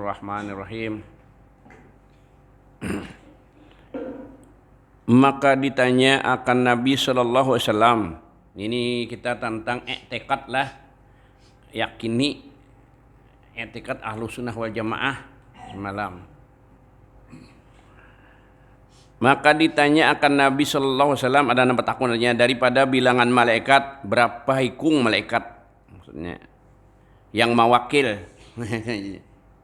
Bismillahirrahmanirrahim. Maka ditanya akan Nabi Sallallahu Alaihi Wasallam. Ini kita tentang i'tiqad lah, yakini i'tiqad ahlu sunnah wal jamaah semalam. Maka ditanya akan Nabi Sallallahu Alaihi Wasallam, ada nama takunnya daripada bilangan malaikat, berapa hikung malaikat, maksudnya yang mewakil.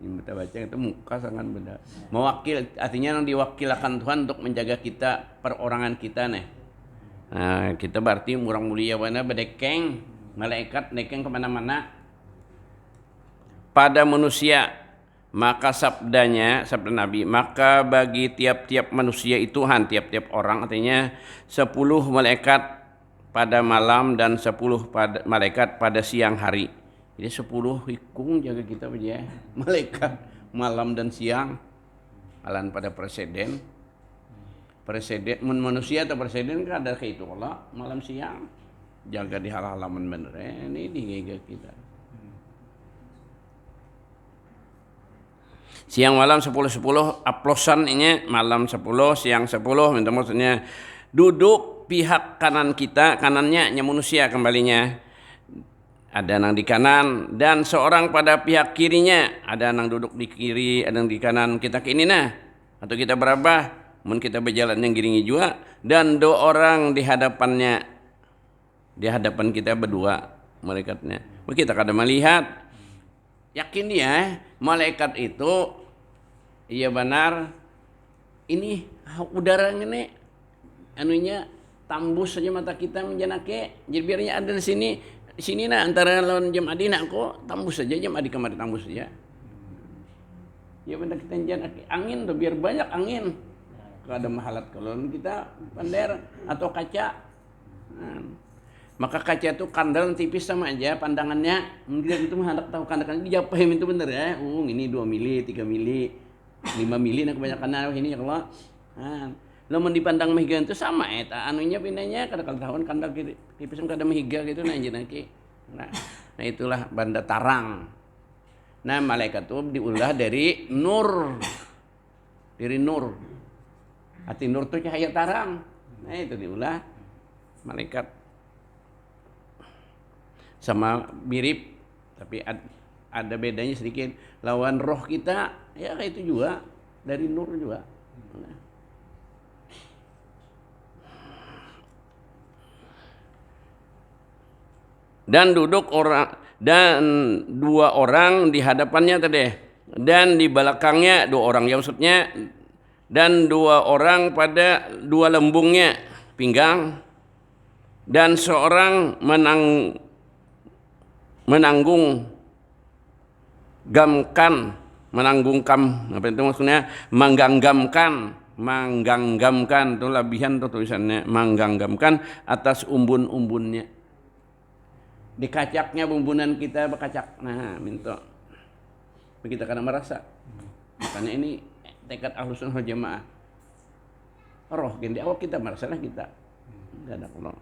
Kita baca itu muka sangat beda. Mewakil artinya yang diwakilkan Tuhan untuk menjaga kita, perorangan kita nih. Nah, kita berarti murang mulia wana bedekeng malaikat dekeng kemana-mana pada manusia. Maka sabda Nabi, maka bagi tiap-tiap manusia itu tiap-tiap orang, artinya 10 malaikat pada malam dan 10 malaikat pada siang hari. Jadi 10 hikung jaga kita aja, malaikat malam dan siang. Alan pada presiden manusia atau presiden kan ada kayak itu kalau malam siang jaga di halaman bener. Ini dijaga kita. Siang malam 10 aplosan ini malam 10 siang 10 maksudnya duduk pihak kanan kita, kanannya manusia kembalinya. Ada yang di kanan dan seorang pada pihak kirinya, ada yang duduk di kiri, ada yang di kanan kita ke ini nah, atau kita berapa, mun kita berjalan yang giringi juga, dan 2 orang di hadapannya, di hadapan kita berdua malaikatnya. Kita kada melihat, yakin dia malaikat itu, iya benar, ini udara ini, anunya tambus saja mata kita menjanake, jadi biarnya ada di sini nah antara lawan jam adi nak kok tambus saja jam adi kemarin tambus saja. Ya benar kita jangan angin tuh biar banyak angin. Kalau ada mahalat kalau kita pander atau kaca. Nah, maka kaca itu kandal tipis sama aja pandangannya. Mungkin itu hendak tahu kandakan dijapain itu bener ya. Ini 2 mili, 3 mili, 5 mili nah kebanyakan ini ya kalau. Nah, lo mau dipandang mehiga itu sama anunya pindahnya kadang tahun kandal tipis kada mehiga gitu nah jenaki. Nah itulah banda tarang. Nah malaikat itu diulah dari nur. Dari nur. Arti nur itu cahaya tarang. Nah itu diulah malaikat. Sama mirip tapi ada bedanya sedikit. Lawan roh kita ya kayak itu juga dari nur juga. Nah. Dan duduk orang dan 2 orang di hadapannya tadi dan di belakangnya 2 orang ya maksudnya dan 2 orang pada 2 lembungnya pinggang dan seorang menanggungkan apa itu maksudnya mengganggamkan itu lebihan tuh tulisannya mengganggamkan atas umbun-umbunnya. Di kacaknya bumbunan kita berkacak. Nah, minta. Kita kadang merasa. Makanya ini tekad ahlu sunnah wal jamaah. Roh di awal kita merasalah kita. Enggak ada kalau.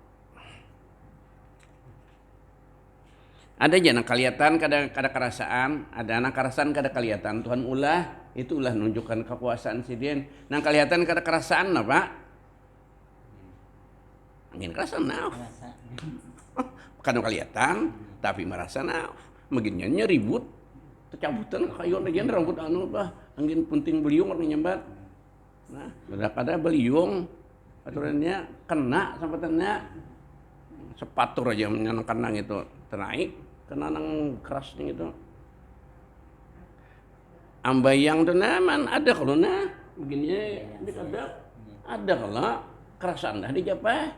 Ada anak kelihatan kada kerasaan, ada anak kerasaan kada kelihatan. Tuhan itulah nunjukkan kekuasaan si dia. Nang kelihatan kada kerasaan apa? Angin kerasaan nah. Kadang kelihatan tapi merasa beginiannya ribut tercabutan kayu lagi rambut angin punting beliung orang nyambat nah kadang beliung aturannya kena sampatannya sepatur aja menyenangkan itu ternaik kena nang kerasnya itu ambayang tuh man ada kalau begini ada kalau kerasan dah dijapah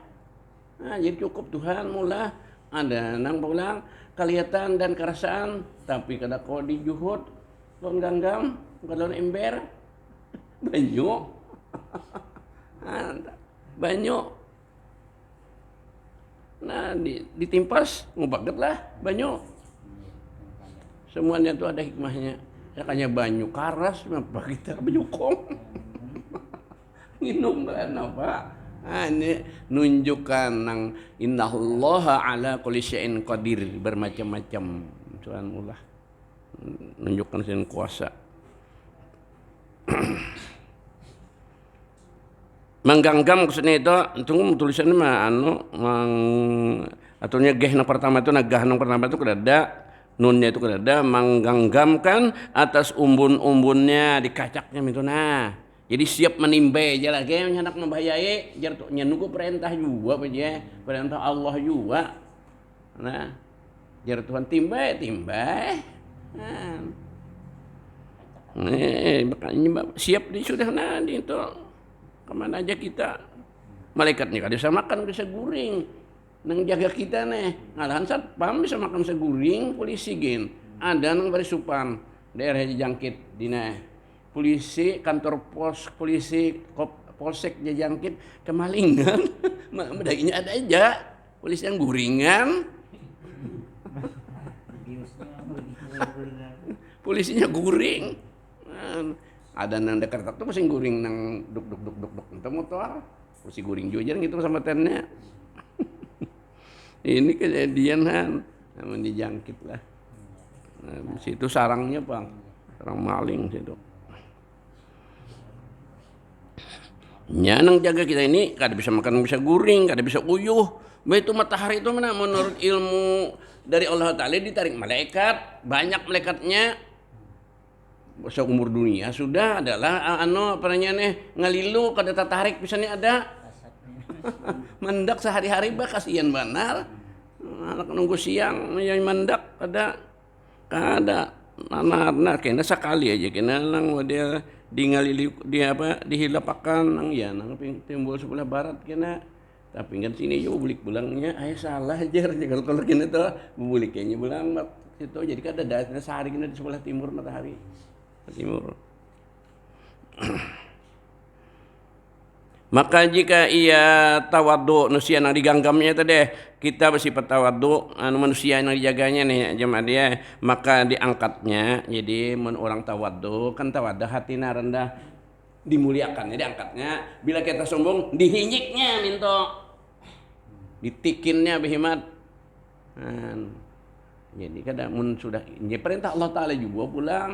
jadi cukup Tuhan mula ada nang pulang kelihatan dan kerasaan tapi kada kau dijuhud lon ganggam kada ember banyu banyu nah ditimpas ngubaget lah banyu semuanya itu ada hikmahnya ya kanya banyu karas apa kita benyukong minum kan apa. Ini nunjukkan nang innallaha ala kulli syai'in qadir bermacam-macam Tuhan ulah nunjukkan sin kuasa Mengganggam maksudnya itu tulisannya mah aturnya geh yang pertama itu nagah yang pertama itu kedada nunnya itu kedada mengganggamkan atas umbun-umbunnya dikacaknya itu nah. Jadi siap menimbai aja lah kayak hendak membahayai jar tuh nunggu perintah juga aja perintah Allah juga. Nah, jar Tuhan timbai. Nah. Makanya siap di sudah nanti itu kemana aja kita malaikatnya kada bisa makan bisa guring nang jaga kita nih ngalahan satpam bisa makan bisa guring polisi gen ada nang barisupan daerah jangkit dina polisi kantor pos polisi polsek jangkit kemalingan medainya ada aja polisi yang guringan polisinya guring ada nang dekat tuh masih guring nang duk itu motor masih guring juga gitu sama tennya ini kejadian kan namun dijangkit lah nah, situ sarangnya bang sarang maling situ nang jaga kita ini kada bisa makan bisa guring kada bisa uyuh itu matahari itu mana menurut ilmu dari Allah Ta'ala ditarik malaikat banyak malaikatnya seumur dunia sudah adalah apa namanya ngalilu kada tertarik misalnya ada mendak sehari-hari bah kasihan benar anak nunggu siang yang mendak ada anak kena sekali aja kena nang dia di ngalili dia apa dihilapakan nang ya nang timbul sebelah barat kena tapi kan sini yo bulik bulangnya salah aja kalau kena tuh buliknya bulang itu jadi kada ada sehari kena di sebelah timur matahari timur. Maka jika ia tawadhu manusia yang diganggamnya tadi kita bersifat tawadhu manusia yang dijaganya nih jemaah dia maka diangkatnya jadi orang tawadhu kan tawadhu hatinya rendah dimuliakan jadi angkatnya bila kita sombong dihinyiknya minto ditikinnya behimat jadi kadang sudah ini perintah Allah Ta'ala juga pulang.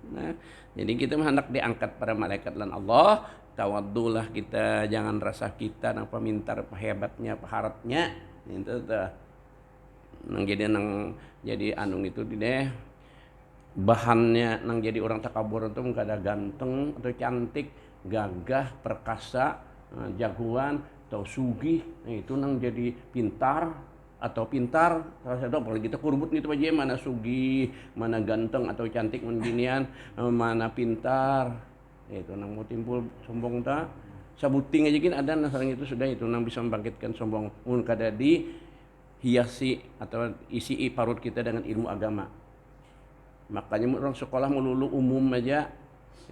Nah, jadi kita hendak diangkat para malaikat lan Allah tawaddulah kita jangan rasa kita nang pemintar hebatnya paharatnya itu tuh nang jadi anung itu deh bahannya nang jadi orang takabur itu kada ganteng atau cantik gagah perkasa jagoan atau sugih itu nang jadi pintar atau pintar salah satu apalagi kita kurbut gitu aja mana sugih mana ganteng atau cantik mendinian mana pintar itu nang mau timbul sombong ta sabuting aja kan ada nah sareng itu sudah itu nang bisa membangkitkan sombong mun kada di hiasi atau isi parut kita dengan ilmu agama makanya orang sekolah melulu umum aja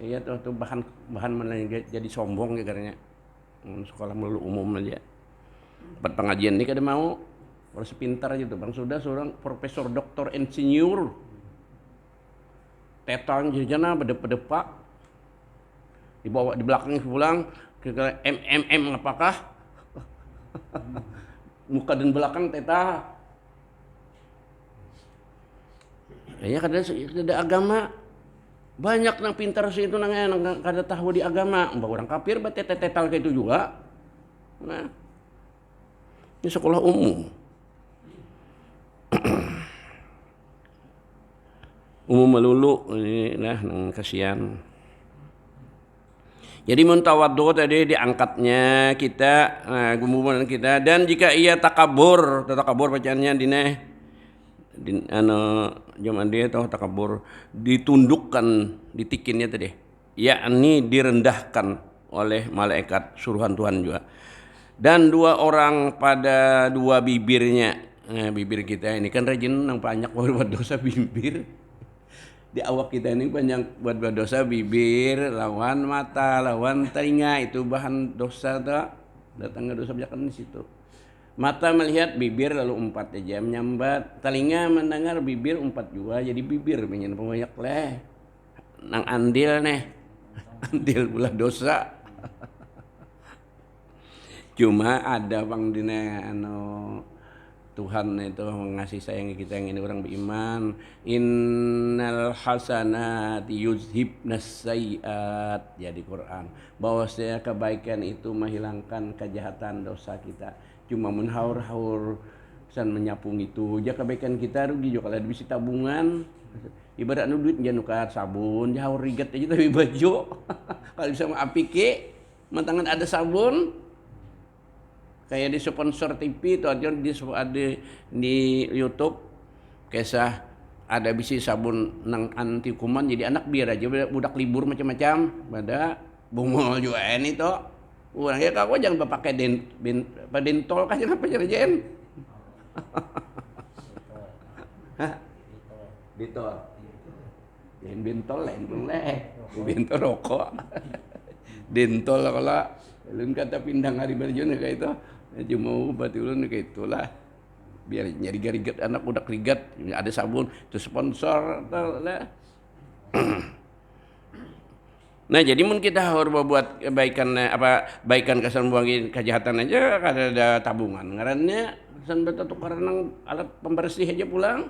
ya tuh bahan mana jadi sombong ya karena sekolah melulu umum aja buat pengajian ini kada mau orang sepintar aja tuh bang sudah seorang profesor doktor insinyur tetang jajana bedepak dibawa di belakang pulang ke apakah muka dan belakang teta ya kada agama banyak nang pintar sih itu nang kada tahu di agama mbak orang kafir berarti tetal kayak itu juga nah ini sekolah umum umum melulu ini nah kasihan. Jadi muntawaddu tadi diangkatnya kita gumuman kita dan jika ia takabur bacaannya dine zaman dia tahu takabur ditundukkan ditikinnya tadi yakni direndahkan oleh malaikat suruhan Tuhan juga dan dua orang pada dua bibirnya bibir kita ini kan rajin nang banyak buat dosa bibir di awak kita ini banyak buat dosa bibir lawan mata lawan telinga itu bahan dosa tak datangnya dosa banyak di situ mata melihat bibir lalu 4 aja menyambat telinga mendengar bibir 4 juga jadi bibir pengen banyak leh nang andil nih andil pula dosa cuma ada bang dina Tuhan itu mengasihi sayangi kita yang ini orang beriman. Innal hasanati yuzhibnas sayiat, jadi Quran bahwasanya kebaikan itu menghilangkan kejahatan dosa kita. Cuma menhaur-haur san menyapung itu ja kebaikan kita rugi juga kalau bisa tabungan ibarat duit jangan nukar sabun jauh riget aja tapi baju kalau bisa mah apike mantangan ada sabun kayak di sponsor TV itu ada di YouTube kisah ada bisi sabun nang anti kuman jadi anak biar aja budak libur macam-macam pada bungol juga ini tuh orang ya kau jangan pakai dentol kan jangan apa jangan Bintol. Yang bintol lain boleh. Bintol rokok. Dentol kalau ulun kata pindang hari berjun kayak itu. Cuma obat ulun kayak itulah. Biar nyari garigat anak udah rigat, ada sabun, itu sponsor lah. Nah, jadi mun kita harus buat kebaikan baikan kesan buangin kejahatan aja kada ada tabungan. Ngarannya kesan beta tukar nang alat pembersih aja pulang.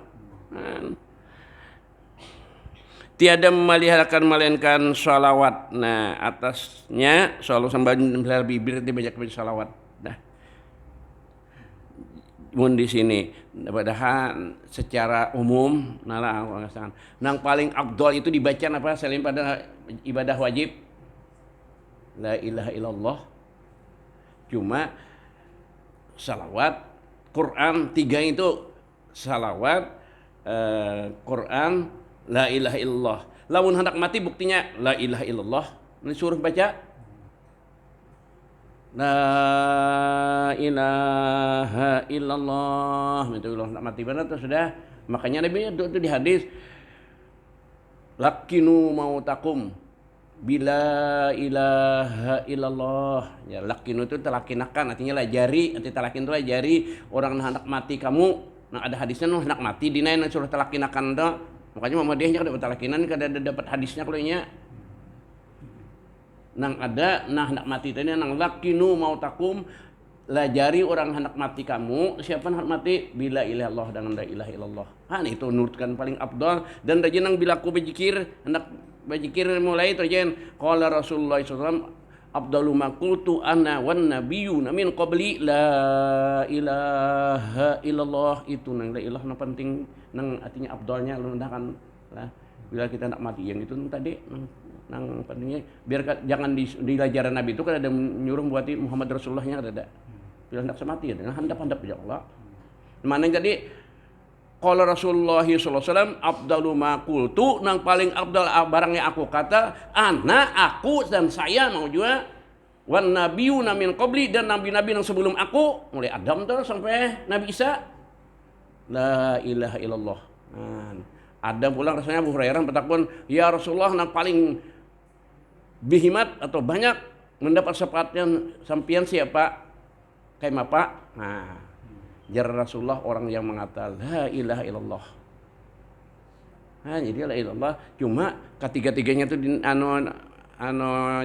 Tiada memeliharakan melainkan sholawat. Nah, atasnya selalu sambil bibir dia banyak baca sholawat. Nah, mun di sini padahal secara umum nang paling afdol itu dibaca apa selain pada ibadah wajib la ilaha illallah. Cuma salawat Quran tiga itu salawat Quran la ilaha illallah. Lamun hendak mati buktinya la ilaha illallah. Ini suruh baca la ilaha illallah. Itu Allah hendak mati benar tuh sudah. Makanya Nabi itu di hadis lakinu mautakum bila ilaha illallah. Ya lakinu itu telakinakan artinya lajari, arti talakin itu lajari orang hendak mati kamu. Nah ada hadisnya hendak mati dinain suruh telakinakan dah. Makanya Muhammadiyahnya kada bertalakinan kada ada dapat hadisnya kalau nya. Nang ada nah hendak mati tadi nang lakinu mautakum lajari orang hendak mati kamu siapa hendak mati bila ilaha illallah dengan la ilaha illallah. Itu nurutkan paling afdal dan rajin nang bilaku bajikir hendak bajikir mulai terjen qala Rasulullah sallallahu alaihi wasallam afdalu ma qultu ana wan nabiyyuna min qabli la ilaha illallah. Itu nang la ilaha nang penting nang artinya afdalnya lu kan lah bila kita nak mati yang itu tadi nang pentingnya biar jangan di ajaran Nabi itu kan ada nyuruh buat Muhammad Rasulullahnya ada bila hendak semati ya dengan handap-handap ya Allah. Mana yang tadi qala Rasulullah sallallahu alaihi wasallam afdalu ma qultu nang paling afdal barangnya aku kata aku dan saya mau juga wan nabiyuna min qabli dan nabi-nabi yang sebelum aku mulai Adam terus sampai Nabi Isa la ilaha illallah. Ada pulang rasanya Abu Hurairah bertakun ya Rasulullah nang paling bihimat atau banyak mendapat syafaatnya sampian siapa kayak apa? Nah, jar Rasulullah orang yang mengatakan la ilaha illallah. Jadi la ilallah cuma ketiga-tiganya itu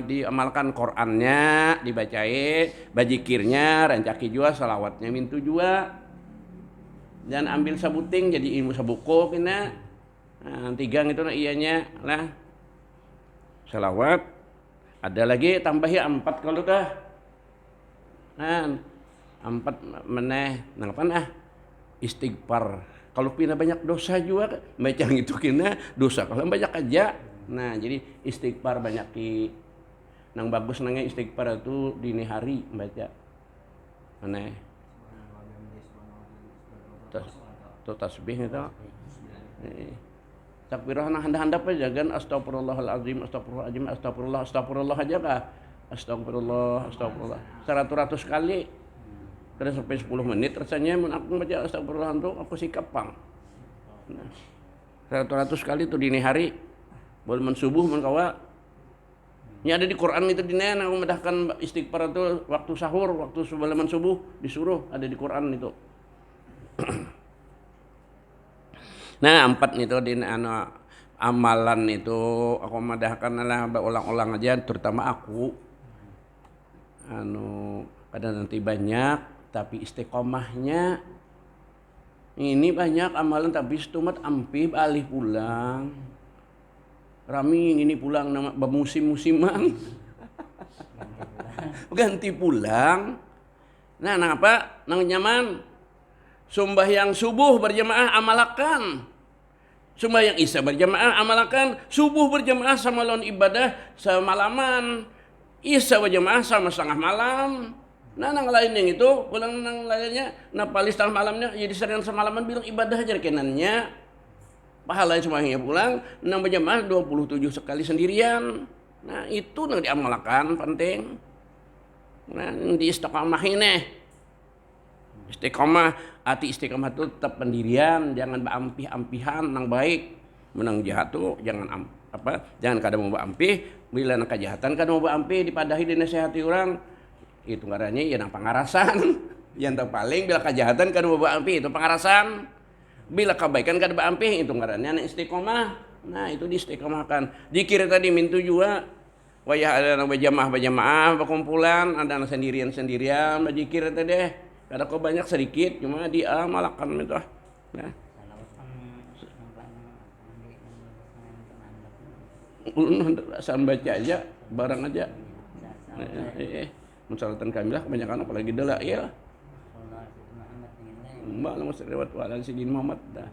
diamalkan Qur'annya dibacain, bajikirnya, rancaki juga salawatnya mintu juga. Dan ambil sabuting jadi ilmu sabuko kena. Tiga itu ianya lah. Salawat. Ada lagi tambah ya 4 kalau dah. 4 meneh nang apa istighfar. Kalau pina banyak dosa juga baca itu kena dosa kalau banyak aja. Nah, jadi istighfar banyak nang bagus nangnya istighfar itu dini hari baca. Meneh itu tasbih itu takbirah nang handap-handap aja kan astagfirullahalazim astagfirullah aja kah astagfirullah 100 kali kadang sampai 10 menit rasanya mun aku baca astagfirullah itu aku sikap pang. Nah 100 kali itu dini hari boleh men subuh men kawa ini ada di Quran itu dina aku medahkan istighfar itu waktu sahur waktu sebelum subuh disuruh ada di Quran itu. Nah 4 itu di amalan itu aku madahkan lah ulang-ulang aja terutama aku kadang nanti banyak tapi istiqomahnya Ini banyak amalan tapi setumat ampih alih pulang. Rami ini pulang nama bermusim-musiman. Ganti pulang. Nah, apa? Nang nyaman. Sembahyang subuh berjamaah amalakan. Sembahyang isya berjamaah amalakan. Subuh berjamaah sama lawan ibadah semalaman. Isya berjamaah sama setengah malam. Nah, nang lain yang itu, pulang nang lainnya, nah paling setengah malamnya jadi sering semalaman bilang ibadah aja kenannya. Pahala semuanya pulang, nang berjamaah 27 sekali sendirian. Nah, itu nang diamalkan penting. Nah, di istiqamah ini. Istiqamah, arti istiqamah itu tetap pendirian, jangan berampih-ampihan nang baik. Menang jahat tuh jangan jangan kadang mau berampih, bila nang kejahatan kadang mau berampih dipadahi dinasihati orang. Itu ngarannya ya nang pangarasan. Yang terpaling bila kejahatan kadang mau berampih itu pangarasan. Bila kebaikan kadang berampih itu ngarannya nang istiqamah. Nah, itu diistiqamahkan. Zikir tadi mintu juga. Wayah ada nang berjamaah, berkumpulan, ada nang sendirian, berzikir tadi. Kada kau banyak sedikit, cuma diamalkan itu. Nah. Asal baca aja, barang aja. Mensalatan kamilah kebanyakan apalagi dalail. Mbak nama lewat walan sidin Muhammad dah.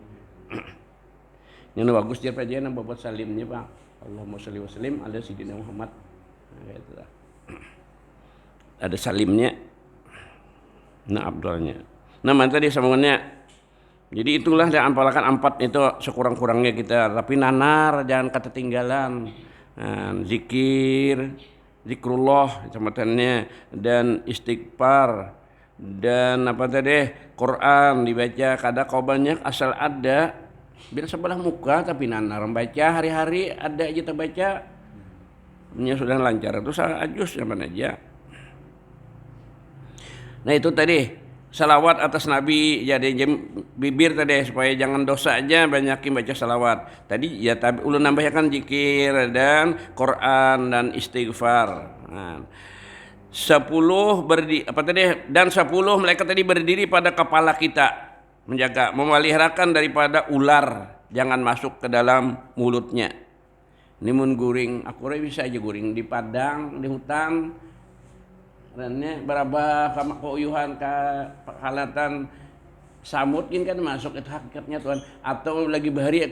Yang bagus dia aja nang buat salimnya, Bang. Allahumma sholli wa sallim ala sidina Muhammad. Nah, gitu lah. Ada salimnya. Nah, abdulnya. Nah, tadi sambungannya. Jadi itulah yang ampalkan 4 itu sekurang-kurangnya kita. Tapi nanar jangan ketinggalan. Nah, zikir, zikrullah samatannya dan istighfar dan apa tadi Quran dibaca kada kau banyak asal ada biar sebelah muka tapi nanar membaca hari-hari ada aja terbaca. Punya sudah lancar itu ajus zaman aja. Nah, itu tadi salawat atas Nabi jadi bibir tadi supaya jangan dosa aja banyakin baca salawat. Tadi ya ulun nambahkan zikir dan Quran dan istighfar. Nah, 10 dan 10 malaikat tadi berdiri pada kepala kita menjaga memeliharakan daripada ular jangan masuk ke dalam mulutnya. Ini mun guring aku bisa aja guring di padang di hutan. Karena berapa keuyuhan ke halatan samut kan masuk itu hakikatnya Tuhan atau lagi bahari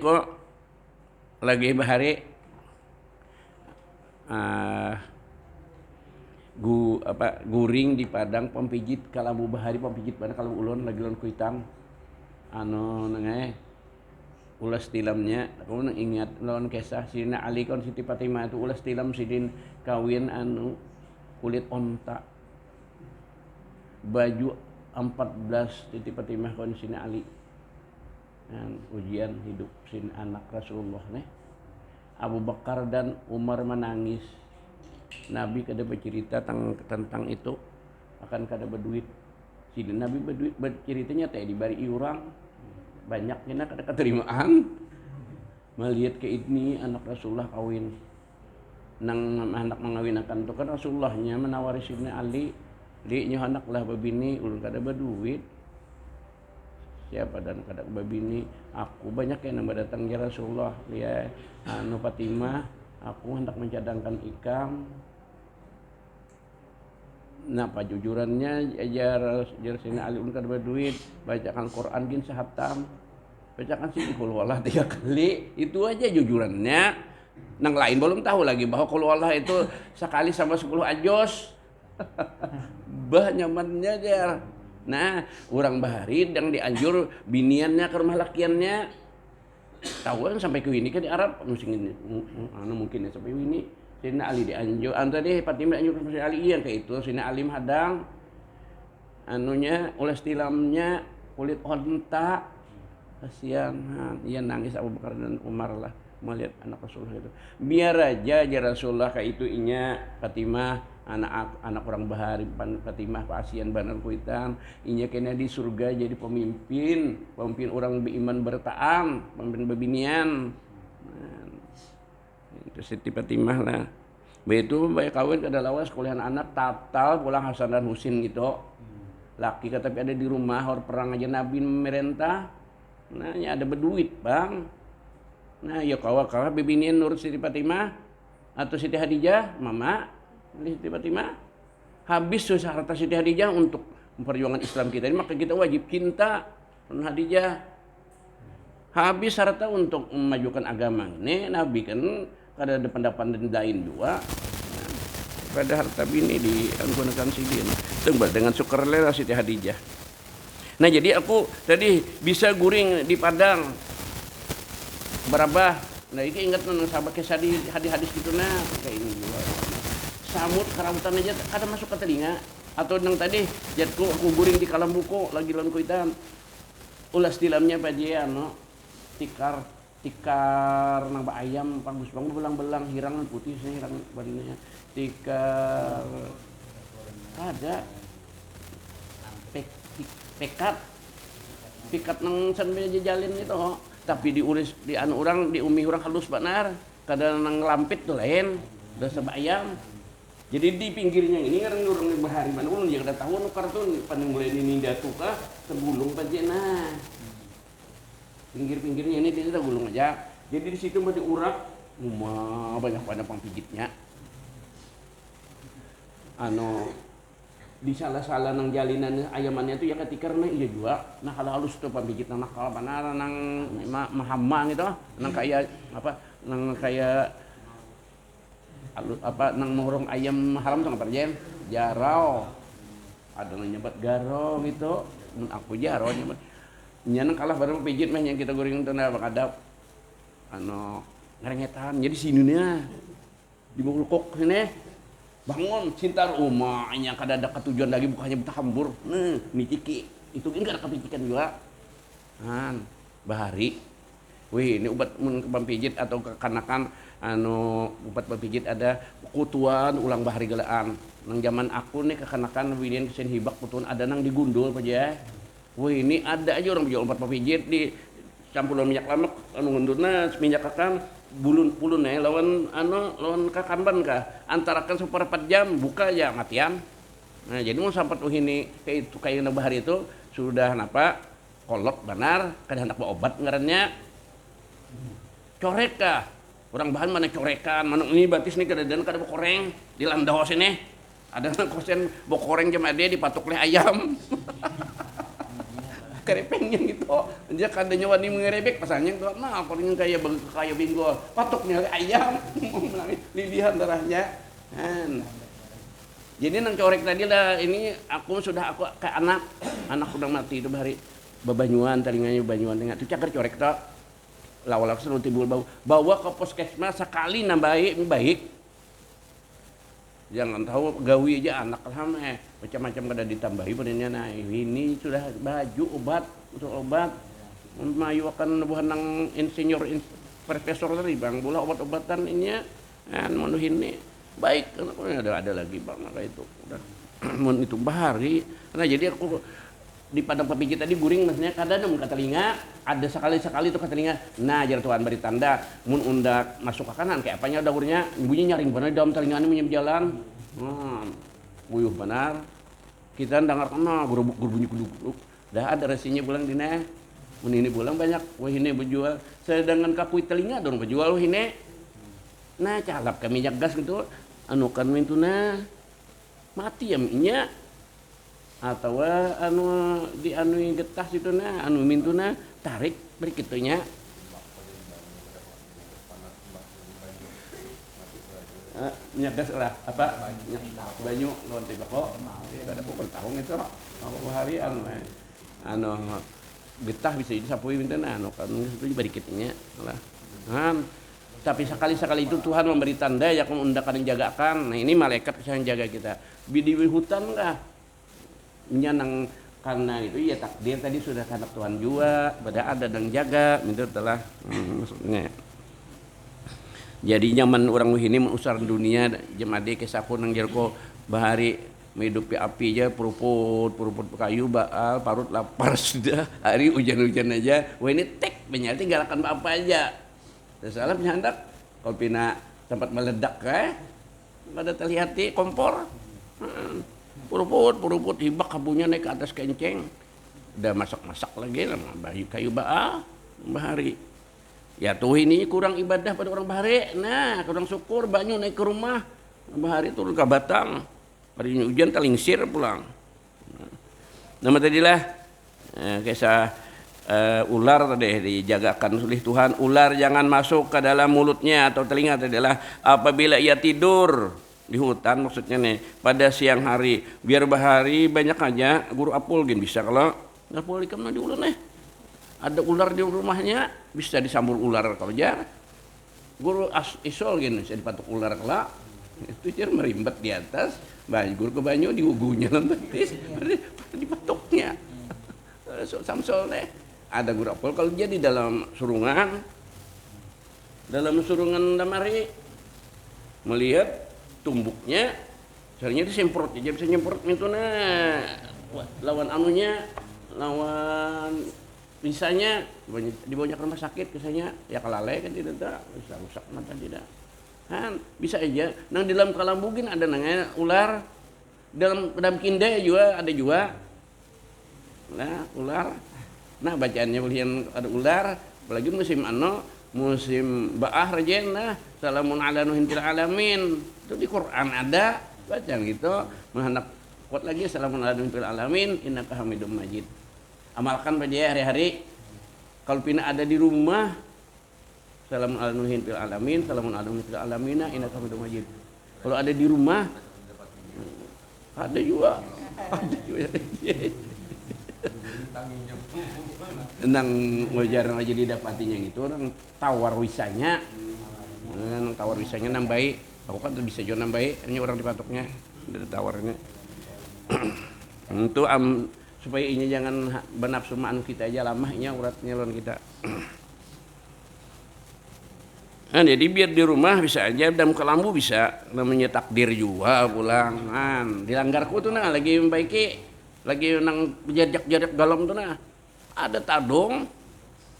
guring di padang pempijit kalau bahari pempijit pada kalau ulun lagi ulun kuitang nangai ulas tilamnya aku ingat lawan kisah Sidina Ali kon Siti Fatimah itu ulas tilam sidin kawin kulit onta baju 14 Siti Fatimah kon Sidina Ali dan ujian hidup sin anak Rasulullah nih. Abu Bakar dan Umar menangis. Nabi kada bercerita tentang itu akan kada berduit. Sidin Nabi berceritanya teh dibari iurang banyak kena kada keterimaan melihat ke ini anak Rasulullah kawin nang anak mengawinakan itu kan Rasulullahnya menawari Sidina Ali nyo anak lah babini ulun kada berduit siapa dan kada babini aku banyak yang nambah datang ya Rasulullah ya Fatimah aku hendak mencadangkan ikam. Nah, pajujurannya ajar Sidina Ali ulun kada berduit bacakan Quran gin sahatam bacakan sih qul huwallah 3 kali itu aja jujurannya. Nang lain belum tahu lagi bahwa qul huwallah itu sekali sama 10 ajos. Bah nyamannya jar. Nah, orang bahari yang dianjur biniannya ke rumah lakiannya. Tahu kan sampai ke ini kan di Arab mungkin ya sampai ini. Sidina Ali dianjur tadi Fatimah dianjur ke Sidina Ali yang kayak itu Sidina Ali hadang ulas tilamnya kulit onta kasihan. Ia nangis Abu Bakar dan Umar lah melihat anak Rasulullah itu. Biar aja Rasulullah kayak itu inya Fatimah anak orang bahari Fatimah pasian banar kuitan inya kena di surga jadi pemimpin orang beriman bertaam pemimpin bebinian. Itu Siti Fatimah lah. Begitu baik kawin kada lawas kuliahan anak tatal pulang Hasan dan Husin gitu. Laki tapi ada di rumah orang perang aja Nabi merentah Nah, nya ada berduit, Bang. Nah, ya kawa bibinian nurut Siti Fatimah atau Siti Hadijah, mama Siti Fatimah. Habis susah harta Siti Hadijah untuk memperjuangkan Islam kita ini, maka kita wajib cinta Hadijah. Habis harta untuk memajukan agama ini, Nabi kan ada pendapat lain juga. Nah, pada harta bini digunakan Siti dengan sukarela Siti Hadijah. Nah, jadi aku tadi bisa guring di Padang berapa. Nah, ini ingat nang sahabat kisah di hadis-hadis gitu nah kayak ini juga. Samut karabutan aja kadang masuk ke telinga. Atau nang tadi jatku aku guring di kalam buku lagi lawan kuitan. Ulas dilamnya pajian no. Tikar nang ba ayam bagus banget belang-belang hirang putih sih hirang badannya. Tikar ada pikat nang sambil jajalin itu tapi diuris di anu orang di umi orang halus benar kadang nang lampit tuh lain udah sebayam jadi di pinggirnya ini orang bahari mana ulun dia kada tahu nu kartun pandang mulai ini datu kah tergulung nah pinggir-pinggirnya ini dia tergulung aja jadi di situ mah diurak banyak pengpijitnya anu di salah-salah nang jalinan ayamannya itu ya ketika karena iya juga nah kalau halus tuh pambijit nang nakal benar nang mahamang itu nang kayak apa nang kayak halus apa nang morong ayam haram tuh ngapain jarau ada nang nyebat garo gitu aku jarau nyebat nang kalah baru pijit mah yang kita goreng itu nah bakadap anu ngarengetan jadi sinunya di bukuk sini bangun cinta rumahnya kada ada ketujuan lagi bukannya bertahambur miciki itu kan gak ada kepikiran juga bahari wih ini obat pijit atau kekanakan anu obat pijit ada kutuan ulang bahari gelaan nang zaman aku nih kekanakan winian kesen hibak kutuan ada nang digundul aja wih ini ada aja orang jual obat pijit di campuran minyak lemak anu ngundurna minyak kakang bulun lawan kakamban kah antarakan seperempat jam buka ya matian nah jadi mau sampai ini kayak itu kayak bahari itu sudah napa kolot benar kada hendak obat ngarannya corek kah orang bahan mana corekan mana ini batis nih kada koreng di landawas ini ada kosen bokoreng jam ade dipatok leh ayam kerepengnya gitu dia kadanya wani mengerebek pasangnya tuh nah palingnya kayak bingo patoknya ayam lilihan darahnya jadi nang corek tadi lah ini aku ke anak udah mati itu hari babanyuan telinganya banyuan tengah itu cakar corek tak lawak seru timbul bawa ke puskesmas sekali nambahin baik jangan tahu gawi aja anak lah macam-macam kada ditambahi padanya nah ini sudah baju obat untuk obat mayu akan buhan nang insinyur profesor tadi bang bola obat-obatan ini manu ini baik ada lagi bang maka itu udah mun itu bahari nah jadi aku di padang pepijit tadi guring maksudnya kadang mun ka telinga ada sekali-sekali itu ka telinga nah jar tuan beri tanda mun undak masuk ke kanan kayak apanya dahurnya bunyi nyaring benar dalam telinga ini menyem jalan wuyuh benar kita dengar kena gerubuk bunyi kuduk dah ada resinya bulan dina mun ini bulan banyak wah ini berjual sedangkan kapui telinga dong berjual wah ini nah calap ke minyak gas gitu anu kan mintuna mati ya minyak atau anu di anu getah itu nah anu mintuna tarik berikitunya minyak gas lah apa banyu lawan tembakau ada pokok tahun itu apa hari anu getah bisa disapui mintuna anu kan itu berikitnya lah tapi sekali-sekali itu Tuhan memberi tanda yang menundakan dan jagakan nah ini malaikat yang jaga kita di hutan kah menyenang karena itu ya takdir tadi sudah kehendak Tuhan juga pada ada dan jaga itu telah maksudnya jadi nyaman orang ini menusar dunia jemade kesapun nang jerko bahari hidupi api aja puruput kayu baal parut lapar sudah hari hujan-hujan aja wah ini tek banyak tinggalkan apa aja salah hendak kalau pina tempat meledak pada terlihat kompor puruput hibak kabunya naik ke atas kenceng udah masak-masak lagi lah kayu baah bahari. Ya tuh ini kurang ibadah pada orang bahari. Nah, kurang syukur banyu naik ke rumah. Bahari turun ke Batang. Hari hujan talingsir pulang. Nama tadilah kisah ular tadi dijagakan oleh Tuhan. Ular jangan masuk ke dalam mulutnya atau telinga adalah apabila ia tidur di hutan, maksudnya nih pada siang hari, biar bahari banyak aja guru apul gin bisa kalau apul ikam di ular nih ada ular di rumahnya bisa disambur ular kalau jar guru isol gin bisa dipatuk ular kelak itu jar merimbat di atas banyu ke banyu di ugunya nanti dipatuknya samsol deh ada guru apul kalau dia di dalam surungan damari melihat tumbuknya caranya disemprot aja bisa nyemprot itu lawan anunya lawan misalnya dibawa ke rumah sakit misalnya ya kelalai kan tidak bisa rusak mata tidak kan bisa aja nang di dalam kalambugin ada nangnya ular dalam kinde juga ada juga nah ular nah bacaannya belian ada ular apalagi musim baah rajen nah salamun ala nuhin fil alamin itu di Quran ada bacaan gitu menghendak kuat lagi salamun ala nuhin fil alamin innaka hamidum majid amalkan pada hari-hari kalau pina ada di rumah salamun ala nuhin fil alamin salamun ala nuhin fil alamina innaka hamidum majid kalau ada di rumah ada juga nang wajar aja didapatinya gitu orang tawar wisanya nang baik aku kan bisa jual nang baik hanya orang dipatoknya ada tawarnya untuk supaya ini jangan benafsu ma'an kita aja lamahnya uratnya lawan kita. Nah, jadi biar di rumah bisa aja dalam kelambu bisa namanya takdir juga pulang kan dilanggarku tuh nah lagi membaiki lagi nang jajak galam tuh nah ada tadong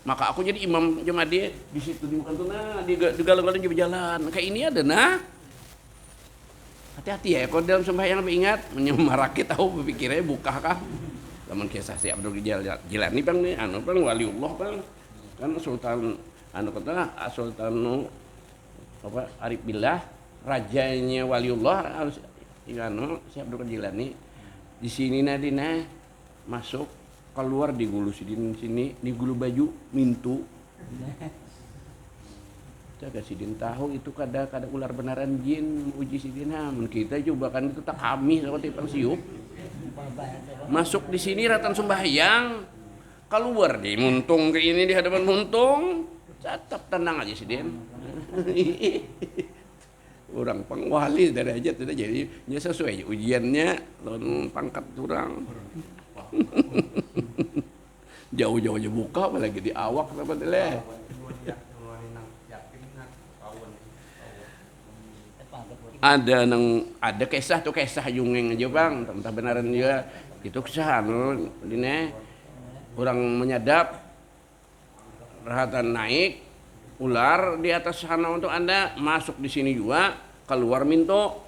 maka aku jadi imam jemaah dia di situ di bukan tuh nah di galang-galang juga jalan kayak ini ada nah hati-hati ya kalau dalam sembahyang lebih ingat menyemaraki tahu berpikirnya buka kah lamun kisah si Abdul Jilani bang nih anu bang waliullah bang kan sultan anu kata sultan apa Arif Billah rajanya waliullah harus anu si Abdul Jilani di sini nadina masuk keluar di gulu sini di gulu baju mintu jaga sidin tahu itu kada ular benaran jin uji sidin namun kita coba kan itu tak kami seperti siup masuk di sini ratan sembahyang keluar di muntung ke ini di hadapan muntung tetap tenang aja sidin orang pengwali dari aja tidak jadi sesuai ujiannya lawan pangkat kurang jauh-jauh aja buka apalagi di awak apa deh ada kisah jungeng aja bang entah benaran dia itu kisah anu dine orang menyadap rahatan naik ular di atas sana untuk anda masuk di sini juga keluar minto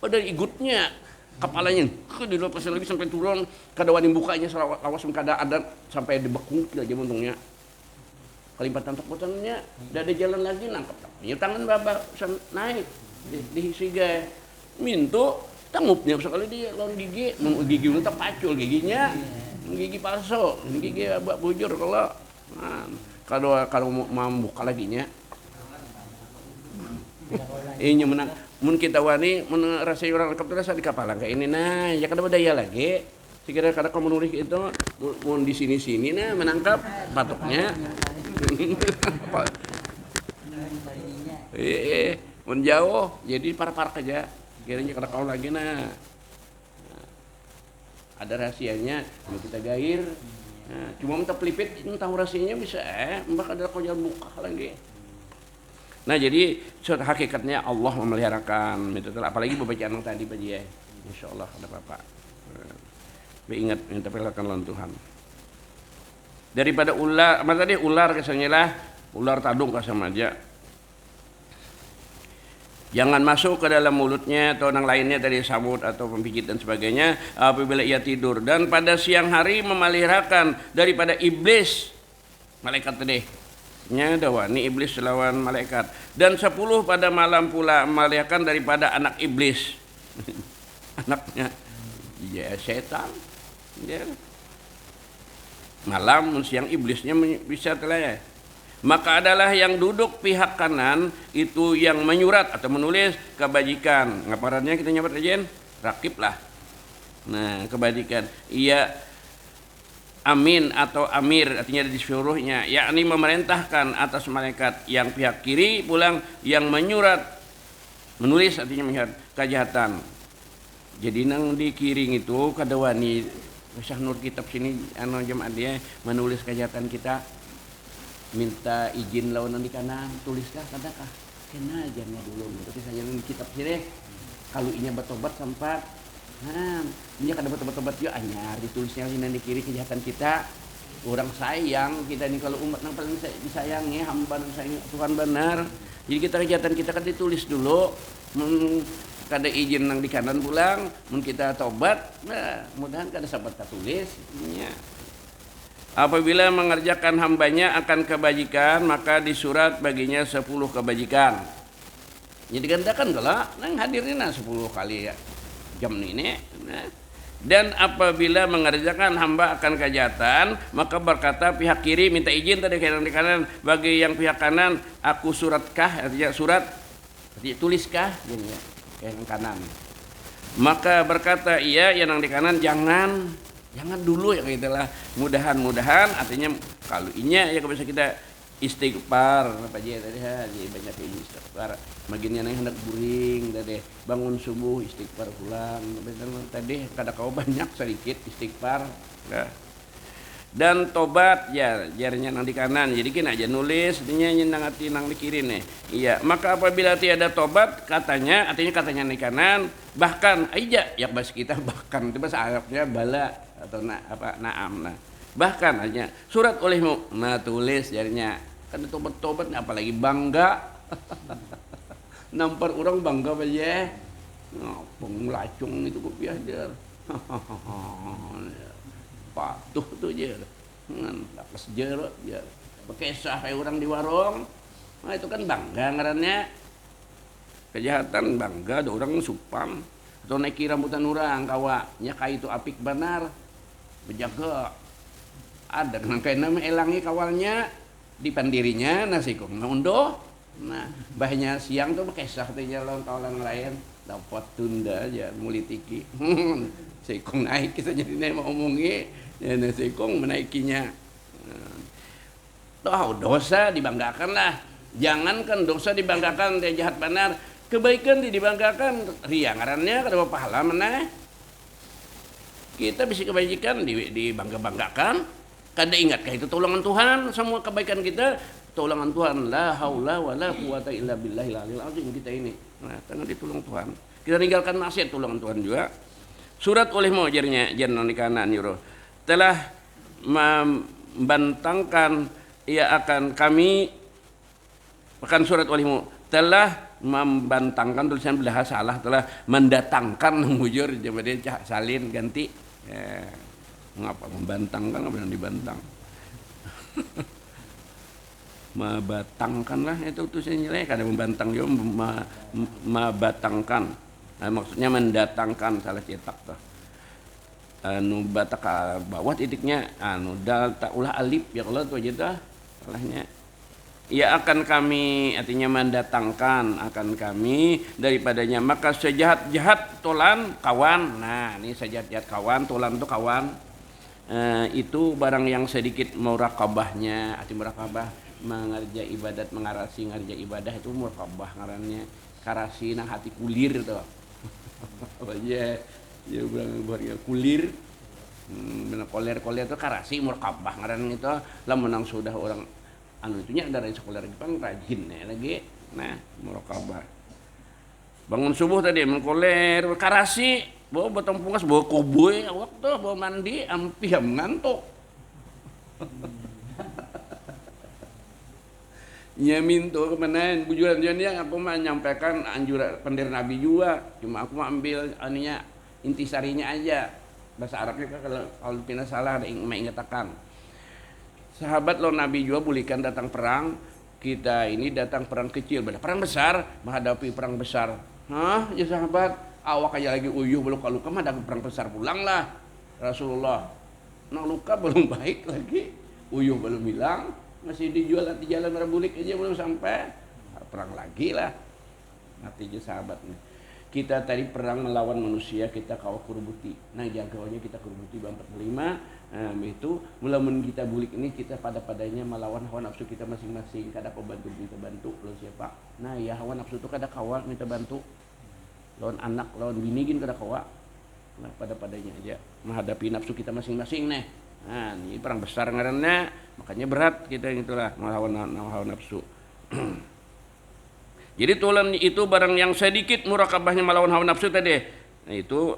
ada igutnya kepalanya di luar pasir lagi sampai turun kada wani bukanya lawas kada ada sampai dibekung aja untungnya kalimpatan takutannya udah ada jalan lagi nangkep ya tangan baba naik di hisiga minto tangupnya sekali dia lawan gigi gigi itu pacul giginya gigi palsu gigi abak bujur kalau mau buka lagi nya ini menang mun kita wani mun rasa orang lengkap terasa di kapalan kayak ini nah ya kada daya lagi sekira kada kamu nulis itu mun di sini nah menangkap patoknya mun jauh jadi park aja kiranya kada kau lagi nah ada rahasianya mau kita gair nah, cuma minta pelipit tahu rahasianya bisa mbak ada kau jalan buka lagi. Nah jadi hakikatnya Allah memeliharakan apalagi bacaan yang tadi Pak Jia insyaallah ada Bapak ingat minta peliharakan lawan Tuhan daripada ular apa tadi ular kesannya lah ular tadung sama aja Jangan masuk ke dalam mulutnya atau yang lainnya dari samut atau pempijit dan sebagainya apabila ia tidur. Dan pada siang hari memeliharakan daripada iblis, malaikat tadi. Nya dawa ni iblis lawan malaikat. Dan 10 pada malam pula memeliharakan daripada anak iblis. Anaknya ya setan. Ya. Malam siang iblisnya bisa telah. Maka adalah yang duduk pihak kanan itu yang menyurat atau menulis kebajikan. Ngaparannya kita nyabat aja, rakib lah. Nah, kebajikan. Ia amin atau amir artinya disuruhnya, yakni memerintahkan atas malaikat yang pihak kiri pulang yang menyurat, menulis artinya menyurat kejahatan. Jadi nang di kiring itu kadawani usah nur kitab sini anu jemaat dia menulis kejahatan kita. Minta izin lawan di kanan, tuliskah kadakah kena ajarnya dulu tapi saya di kitab sini kalau inya bertobat sempat ini kada bertobat yo anyar ditulisnya sini di kiri kejahatan kita orang sayang kita nih kalau umat yang paling disayangi hamba sayang Tuhan benar jadi kita kejahatan kita kan ditulis dulu kada izin nang di kanan pulang mun kita tobat nah mudahan kada sabat tulis nya. Apabila mengerjakan hambanya akan kebajikan maka disurat baginya 10 kebajikan. Jadi gandakan kalau nang hadirin 10 kali ya jam ini. Nah. Dan apabila mengerjakan hamba akan kejahatan maka berkata pihak kiri minta izin tadi ke yang di kanan bagi yang pihak kanan aku suratkah artinya surat artinya tuliskah gini ya yang kanan. Maka berkata iya yang di kanan jangan dulu ya gitulah mudahan artinya kalau inya ya bisa kita istighfar apa aja tadi jadi banyak ini istighfar maginya nang hendak buring tadi bangun subuh istighfar pulang tadi kada kau banyak sedikit istighfar ya. Dan tobat ya jarinya nang di kanan jadi kena aja nulis artinya nang hati nang di kiri nih iya maka apabila tiada tobat katanya artinya di kanan bahkan aja ya bahasa kita bahkan itu bahasa Arabnya bala atau naam nah bahkan hanya surat olehmu nah tulis jarinya kan tobat apalagi bangga nampar orang bangga aja pengelacung itu kopiah dia patuh tuh aja lapas jerot ya bekesah kayak orang di warung nah itu kan bangga ngarannya kejahatan bangga ada orang supam atau naiki rambutan orang kawanya kayak itu apik benar berjaga ada kan kayak nama elangi kawalnya di pandirinya nasi kong undoh nah bahnya siang tuh bekesah tuh jalan kawalan lain dapat tunda aja mulitiki sikong naik kita jadi mau omongi ya sikong menaikinya dosa dibanggakan lah jangankan dosa dibanggakan dia jahat benar kebaikan dibanggakan ria ngarannya kada pahala mana kita bisa kebajikan dibangga-banggakan kada ingatkah itu tolongan Tuhan semua kebaikan kita tolongan Tuhan la haula wala quwata illa billahil aliyil azim kita ini nah tangan ditolong Tuhan kita tinggalkan maksiat tolongan Tuhan juga surat olehmu ajarnya jangan di kanan yuro telah membantangkan ia akan kami akan surat olehmu telah membantangkan tulisan belah salah telah mendatangkan mujur jadi salin ganti mengapa membantangkan apa yang dibantang membatangkan lah itu tulisannya jelek ada membantang juga membatangkan nah, maksudnya mendatangkan salah cetak tuh anu bataka bawah titiknya anu dal tak ulah alif ya kalau tuh aja dah salahnya ia akan kami artinya mendatangkan akan kami daripadanya maka sejahat-jahat tolan kawan nah ini sejahat-jahat kawan tolan itu kawan itu barang yang sedikit muraqabahnya arti muraqabah mengerja ibadat mengarasi ngerja ibadah itu muraqabah ngarannya karasi nang hati kulir tuh apa aja ya bilang kulir benar koler-koler itu karasi muraqabah ngaran itu lah menang sudah orang anu itunya dari sekolah Jepang rajin ya lagi nah muraqabah bangun subuh tadi mengkoler karasi bawa botong pungas bawa kuboy waktu bawa mandi ampih ngantuk Nyamin tuh kemana bujuran yang aku mah nyampaikan anjuran pendir Nabi juga, cuma aku mah ambil anunya intisarinya aja. Bahasa Arabnya kalau pina salah ada yang mengatakan. Sahabat lo Nabi juga bulikan datang perang, kita ini datang perang kecil, perang besar menghadapi perang besar. Hah, ya sahabat, awak aja lagi uyuh belum luka mah ada perang besar pulanglah Rasulullah. Nah luka belum baik lagi, uyuh belum hilang. Masih dijual di jalan Rabulik aja belum sampai, perang lagi lah. Mati aja sahabat nih. Kita tadi perang melawan manusia, kita kawal kurbuti. Nah jagaunya kita kurbuti 45. Nah itu mulamun kita bulik ini kita padanya melawan hawa nafsu kita masing-masing. Kada pembantu minta bantu lo siapa. Nah ya hawa nafsu itu kada kawal minta bantu. Lawan anak, lawan bini gin kada kawal. Nah padanya aja menghadapi nafsu kita masing-masing nih. Nah, ini perang besar ngarannya, makanya berat kita itulah melawan hawa nafsu. Jadi tulan itu barang yang sedikit murakabahnya melawan hawa nafsu tadi. Nah itu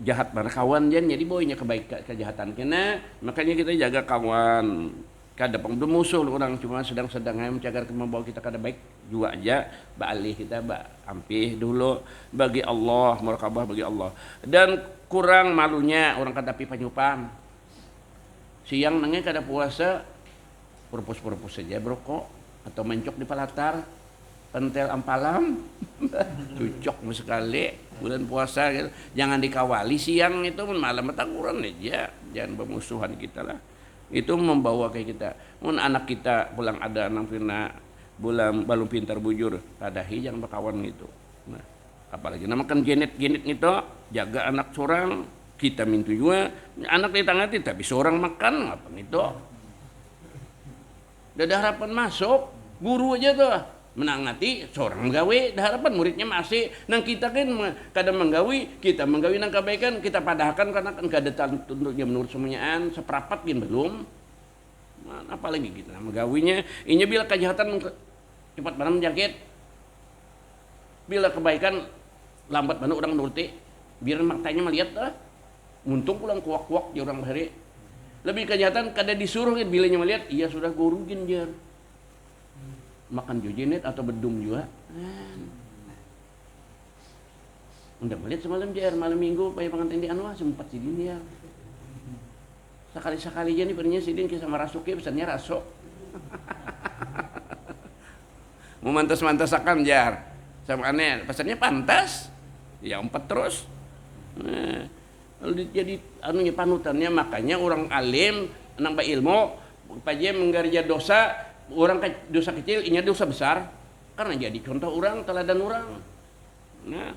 jahat barang kawan jadi boynya kejahatan kena, makanya kita jaga kawan. Kada musuh orang cuma sedang-sedang menjaga membawa kita kada baik juga aja baalih kita ampih dulu bagi Allah, murakabah bagi Allah. Dan kurang malunya orang kadapi panyupam. Siang nangnya kada puasa purpus saja berokok atau mencok di palatar pentel ampalam cucok sekali bulan puasa gitu. Jangan dikawali siang itu malam kurang aja, jangan bermusuhan kita lah. Itu membawa kayak kita anak kita pulang ada anak pina bulan balung pintar bujur kadahi jangan berkawan gitu. Nah apalagi namakan genet gitu jaga anak seorang kita mintu juga anak di tangan tapi seorang makan apa itu ada harapan masuk guru aja tuh menangati seorang menggawi ada harapan muridnya masih nang kita kan kadang menggawi kita menggawi nang kebaikan kita padahkan karena kan kada tentunya menurut semuanya seperapat gin belum nah, apalagi kita menggawinya ini bila kejahatan cepat mana menjangkit bila kebaikan lambat mana orang nuruti biar maktanya melihat lah untung pulang kuak-kuak di orang bahari lebih kejahatan kada disuruh kan bilanya melihat iya sudah guru ginjar makan jojinet atau bedum juga udah melihat semalam jar malam minggu payah pengantin di Anwar sempat sidin ya sekali-sekali aja nih pernahnya sidin kisah marasuki pesannya rasok mau mantas-mantasakan jar sama aneh pesannya pantas ya empat terus jadi anunya panutannya makanya orang alim nambah ilmu paje menggarja dosa orang dosa kecil ini dosa besar karena jadi contoh orang teladan orang nah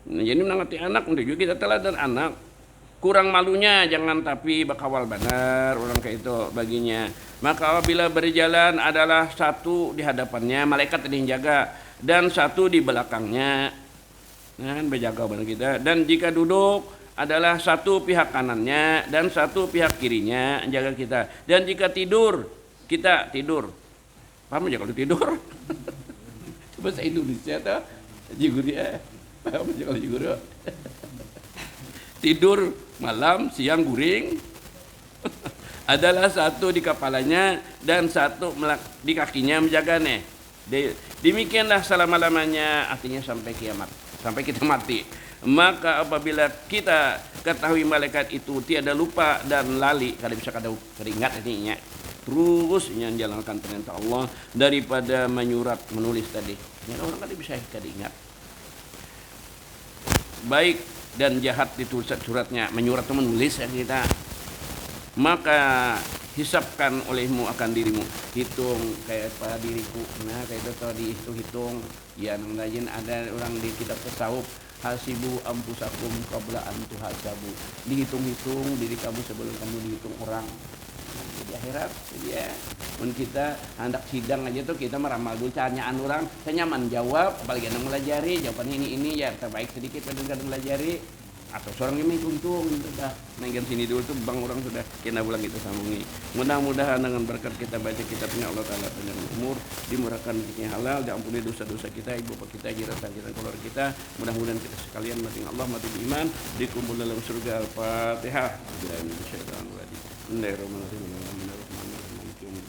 jadi menangati anak untuk juga kita teladan anak kurang malunya jangan tapi bakawal benar orang kayak itu baginya maka apabila berjalan adalah satu di hadapannya malaikat yang jaga dan satu di belakangnya nah berjaga benar kita dan jika duduk adalah satu pihak kanannya dan satu pihak kirinya jaga kita dan jika tidur kita tidur paham aja kalau tidur bahasa Indonesia tuh jigur ya paham aja kalau jigur tidur malam siang guring adalah satu di kepalanya dan satu di kakinya menjaga nih demikianlah selama-lamanya artinya sampai kiamat sampai kita mati maka apabila kita ketahui malaikat itu tiada lupa dan lali kada bisa kada ingat ininya terus menjalankan perintah Allah daripada menyurat menulis tadi ya, orang kada bisa kada ingat baik dan jahat ditulis suratnya menyurat itu menulis ya kita maka hisapkan olehmu akan dirimu hitung kayak pada diriku nah kayak itu tadi dihitung ya nang ada orang di kitab tasawuf hasibu ampusakum qabla an tuhasabu dihitung-hitung diri kamu sebelum kamu dihitung orang di akhirat ya mun kita hendak sidang aja tuh kita meramal dulu tanyaan orang saya nyaman jawab apalagi yang melajari jawaban ini ya terbaik sedikit kadang-kadang melajari atau seorang yang untung sudah nenggan sini dulu tuh bang orang sudah kena bulan kita sambungi mudah-mudahan dengan berkat kita baca kitabnya Allah Ta'ala panjang umur dimurahkan rezekinya halal diampuni dosa-dosa kita ibu bapak kita jiran-jiran keluarga kita mudah-mudahan kita sekalian mati Allah mati beriman dikumpul dalam surga Al-Fatihah Bismillahirrahmanirrahim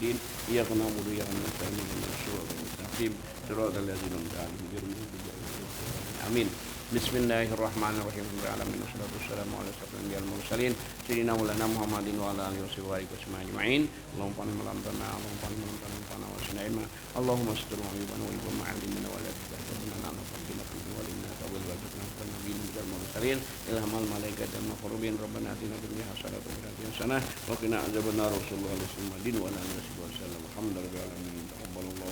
yaumiddin. Iyyaka na'budu wa iyyaka nasta'in ihdinas siratal mustaqim siratal ladzina an'amta 'alaihim ghairil maghdubi 'alaihim waladdallin. Amin. Bismillahirrahmanirrahim. Alhamdulillahirabbil alamin. Wassalamu ala asyrofil anbiya'i wal mursalin sayyidina maulana Muhammadin wa ala alihi wasallam ajma'in. Allahumma qani malam tanna, Allahumma qani malam tanna wa sinaima. Allahumma astur wa yubana wa yubama 'alimna wa la tahzanna lana faqina wa lana tawil wa jannatan nabiyyin wal mursalin ilhamal malaikat dan maqrubin rabbana atina fid dunya hasanah wa fil akhirati hasanah wa qina adzabannar. Rasulullah sallallahu alaihi wasallam wa ala alihi wasallam. Alhamdulillahirabbil alamin. Taqabbalallahu